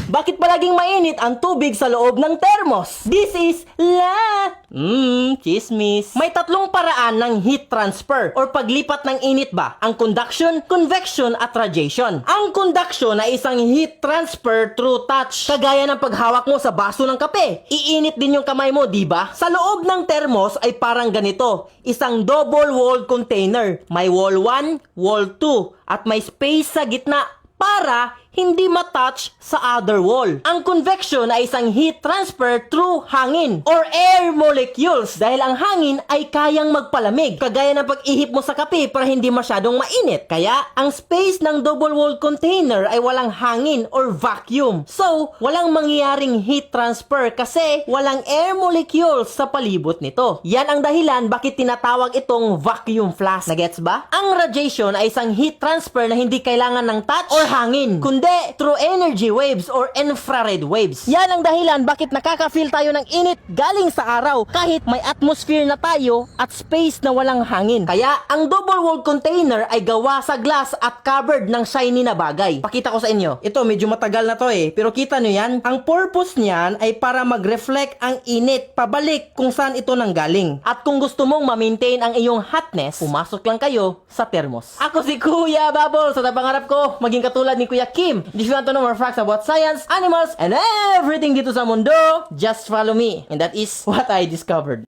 Bakit palaging mainit ang tubig sa loob ng thermos? This is chismis. May tatlong paraan ng heat transfer or paglipat ng init ba? Ang conduction, convection at radiation. Ang conduction ay isang heat transfer through touch. Kagaya ng paghawak mo sa baso ng kape. Iinit din yung kamay mo, di ba? Sa loob ng thermos ay parang ganito. Isang double-walled container. May wall 1, wall 2 at may space sa gitna para hindi matouch sa other wall. Ang convection ay isang heat transfer through hangin or air molecules dahil ang hangin ay kayang magpalamig kagaya ng pag-ihip mo sa kape para hindi masyadong mainit. Kaya ang space ng double-walled container ay walang hangin or vacuum. So, walang mangyayaring heat transfer kasi walang air molecules sa palibot nito. Yan ang dahilan bakit tinatawag itong vacuum flask. Nagets ba? Ang radiation ay isang heat transfer na hindi kailangan ng touch or hangin, kundi through energy waves or infrared waves. Yan ang dahilan bakit nakaka-feel tayo ng init galing sa araw kahit may atmosphere na tayo at space na walang hangin. Kaya ang double-walled container ay gawa sa glass at covered ng shiny na bagay. Pakita ko sa inyo. Ito medyo matagal na to pero kita nyo yan? Ang purpose niyan ay para mag-reflect ang init pabalik kung saan ito nanggaling. At kung gusto mong ma-maintain ang iyong hotness, pumasok lang kayo sa thermos. Ako si Kuya Bubbles at ang pangarap ko maging katulad ni Kuya Kim. If you want to know more facts about science, animals, and everything dito sa mundo, just follow me. And that is what I discovered.